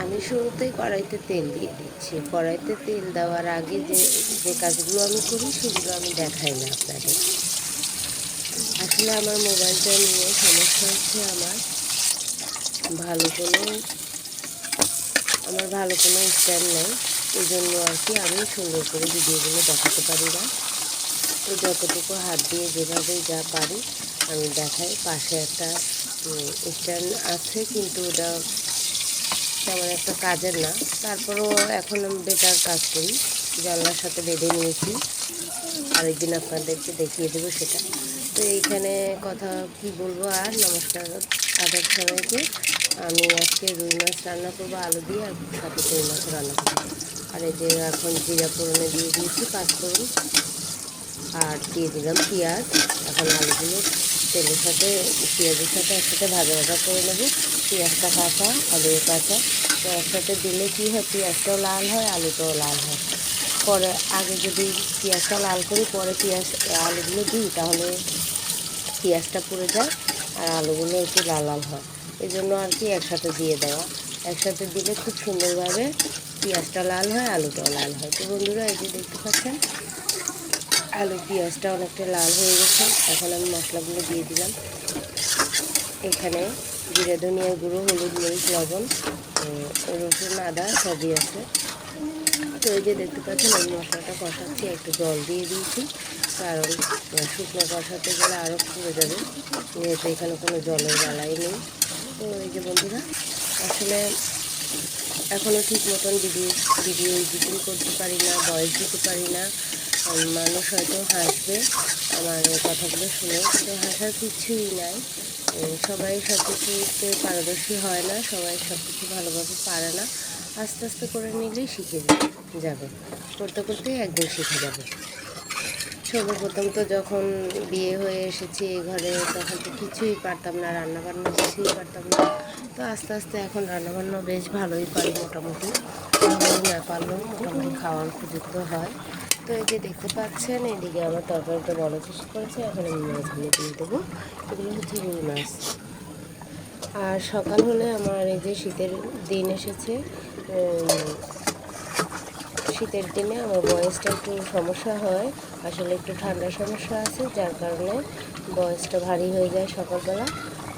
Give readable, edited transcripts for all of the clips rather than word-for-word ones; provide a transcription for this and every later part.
আমি শুরুতেই কড়াইতে তেল দিয়ে দিচ্ছি। কড়াইতে তেল দেওয়ার আগে যে যে কাজগুলো আমি করি সেগুলো আমি দেখাই না আপনাদের। আসলে আমার মোবাইলটা নিয়ে সমস্যা হচ্ছে, ভালো কোনো ভালো কোনো স্ট্যান্ড নেই। এই জন্য আর কি আমি সুন্দর করে ভিডিওগুলো দেখাতে পারি না। তো যতটুকু হাত দিয়ে যেভাবেই যা পারি আমি দেখাই। পাশে একটা স্ট্যান্ড আছে, কিন্তু ওটা তেমন একটা কাজের না। তারপরেও এখন আমি বেটার কাজ করি, জানলার সাথে বেঁধে নিয়েছি। আরেকদিন আপনাদেরকে দেখিয়ে দেবো সেটা। তো এইখানে কথা কি বলবো আর, নমস্কার আদাব সবাইকে। আমি আজকে রুই মাছ রান্না করবো আলু দিয়ে, আর সাথে কই মাছ রান্না করবো। আর এই যে এখন জিরা ফোড়নে দিয়ে দিয়েছি 5 ফোড়ন, আর দিয়ে দিলাম পেঁয়াজ। এখন আলুগুলো তেলের সাথে পেঁয়াজের সাথে একসাথে ভাজা ভাজা করে নেবো। পেঁয়াজটা কাঁচা, আলুও কাঁচা, তো একসাথে দিলে কী হয়, পেঁয়াজটাও লাল হয়, আলুটাও লাল হয়। পরে আগে যদি পেঁয়াজটা লাল করি, পরে আলুগুলো দিই, তাহলে পেঁয়াজটা পুড়ে যায় আর আলুগুলো একটু লাল লাল হয়। এই জন্য আর কি একসাথে দিয়ে দেওয়া। একসাথে দিলে খুব সুন্দরভাবে পেঁয়াজটা লাল হয়, আলুটাও লাল হয়। তো বন্ধুরা, এই যে দেখতে পাচ্ছেন আলু পেঁয়াজটা অনেকটা লাল হয়ে গেছে। এখন আমি মশলাগুলো দিয়ে দিলাম। এখানে জিরে ধনিয়ার গুঁড়ো, হলুদ মরিচ লবণ, রসুন আদা সবই আছে। তো এই যে দেখতে পাচ্ছেন আমি মশলাটা কষাচ্ছি, একটু জল দিয়ে দিয়েছি, কারণ শুকনো কষাতে গেলে আরও পুড়ে যাবে, যেহেতু এখানে কোনো জলের বালাই নেই। তো এই যে বন্ধুরা, আসলে এখনও ঠিক মতন ভিডিও এডিটিং করতে পারি না, ভয়েস দিতে পারি না। মানুষ হয়তো হাসবে আমার কথাগুলো শুনে, কিন্তু হাসার কিছুই নাই। সবাই সব কিছুতে পারদর্শী হয় না, সবাই সব কিছু ভালোভাবে পারে না। আস্তে আস্তে করে নিলেই শিখে যাবে, করতে করতেই একদিন শিখে যাবে। সর্বপ্রথম তো যখন বিয়ে হয়ে এসেছি এই ঘরে, তখন তো কিছুই পারতাম না, রান্নাবান্না কিছুই পারতাম না। তো আস্তে আস্তে এখন রান্নাবান্না বেশ ভালোই পারি, মোটামুটি না পারলেও মোটামুটি খাওয়ার উপযুক্ত হয়। তো এই যে দেখতে পাচ্ছেন, এদিকে আমার তরকারিটা বড় চেষ্টা করেছে। এখন আমি মাছগুলো দিয়ে দেবো। এগুলো হচ্ছে রুই মাছ। আর সকাল হলে আমার এই যে শীতের দিন এসেছে, শীতের দিনে আমার ভয়েসটা একটু সমস্যা হয়। আসলে একটু ঠান্ডার সমস্যা আছে, যার কারণে ভয়েসটা ভারী হয়ে যায় সকালবেলা।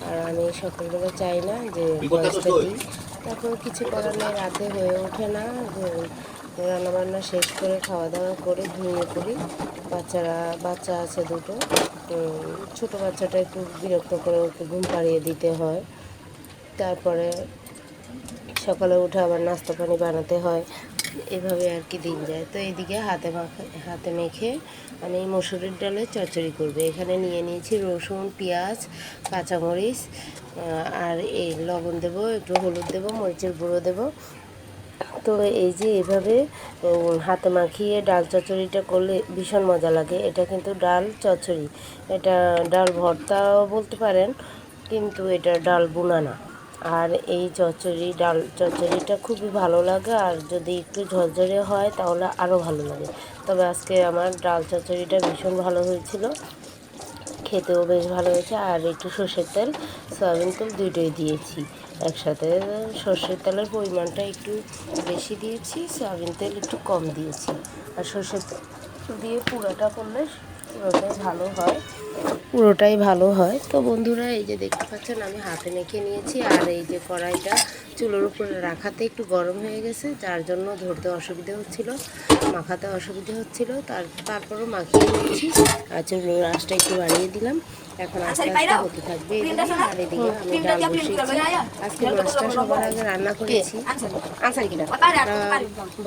আর আমি সকালবেলা চাই না যে ভয়েসটা দিই। তারপর কিছু করার নেই, রাতে হয়ে ওঠে না। রান্নাবান্না শেষ করে খাওয়া দাওয়া করে ঘুমিয়ে পড়ি। বাচ্চা আছে দুটো। ছোটো বাচ্চাটা একটু বিরক্ত করে, ওকে ঘুম পাড়িয়ে দিতে হয়। তারপরে সকালে উঠে আবার নাস্তা পানি বানাতে হয়, এভাবে আর কি দিন যায়। তো এইদিকে হাতে মেখে আমি মসুরির ডালের চচ্চড়ি করবো। এখানে নিয়ে নিয়েছি রসুন, পেঁয়াজ, কাঁচামরিচ, আর এই লবণ দেবো, একটু হলুদ দেবো, মরিচের গুঁড়ো দেবো। তো এই যে এভাবে হাতে মাখিয়ে ডাল চচ্চড়িটা করলে ভীষণ মজা লাগে। এটা কিন্তু ডাল চচ্চড়ি, এটা ডাল ভর্তাও বলতে পারেন, কিন্তু এটা ডাল বোনা না। আর এই ডাল চচ্চড়িটা খুবই ভালো লাগে, আর যদি একটু ঝরঝরে হয় তাহলে আরও ভালো লাগে। তবে আজকে আমার ডাল চচ্চড়িটা ভীষণ ভালো হয়েছিল, খেতেও বেশ ভালো হয়েছে। আর একটু সর্ষের তেল, সয়াবিন তেল দুটোই দিয়েছি একসাথে। সর্ষের তেলের পরিমাণটা একটু বেশি দিয়েছি, সয়াবিন তেল একটু কম দিয়েছি। আর সর্ষের তেল দিয়ে পুরোটা করলে পুরোটাই ভালো হয়। তো বন্ধুরা, এই যে দেখতে পাচ্ছেন আমি হাতে মেখে নিয়েছি। আর এই যে কড়াইটা চুলোর উপরে রাখাতে একটু গরম হয়ে গেছে, যার জন্য ধরতে অসুবিধা হচ্ছিল, মাখাতে অসুবিধা হচ্ছিল। তারপরও মাখিয়ে নিয়েছি। আর চুলোর আঁচটা একটু বাড়িয়ে দিলাম। এখন আস্তে আস্তে হতে থাকবে এদিকে। আর এদিকে আমি ডাল বসিয়েছি। আজকে মাছটা সবার আগে রান্না করেছি,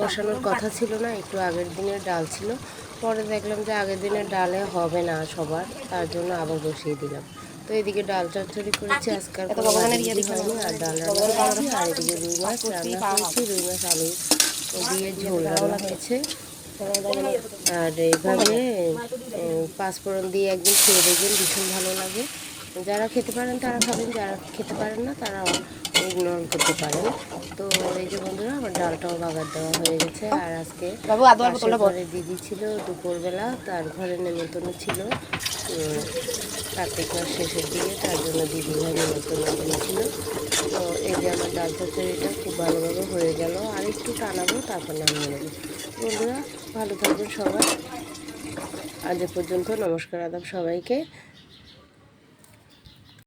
বসানোর কথা ছিল না, একটু আগের দিনের ডাল ছিল। পরে দেখলাম যে আগের দিনের ডালে হবে না সবার, তার জন্য আবার বসিয়ে দিলাম। তো এদিকে ডাল চচ্চড়ি করেছি, আজকাল কোনো হয়নি। আর ডাল রান্না করেছি, আর এদিকে রুই মাছ রান্না করেছি, রুই মাছ আলু দিয়ে ঝোল রান্না হয়েছে। আর এইভাবে 5 ফোড়ন দিয়ে একদিন খেয়ে দেখবেন, ভীষণ ভালো লাগে। যারা খেতে পারেন তারা খাবেন, যারা খেতে পারেন না তারা ইগনোর করতে পারেন। তো এই যে বন্ধুরা আমার ডালটাও বাগার দেওয়া হয়ে গেছে। আর আজকে ঘরে দিদি ছিল দুপুরবেলা, তার ঘরে নেমন্তন্ন ছিল কার্তিক মাস শেষের দিকে, তার জন্য দিদি ভাই নেমন্তন্ন দিয়েছিল। তো এই যে আমার ডাল চচ্চড়িটা খুব ভালোভাবে হয়ে গেল, আর একটু টানাবো তারপর নামিয়ে নেবো। বন্ধুরা ভালো থাকবেন সবাই, আজ এ পর্যন্ত, নমস্কার আদাব সবাইকে।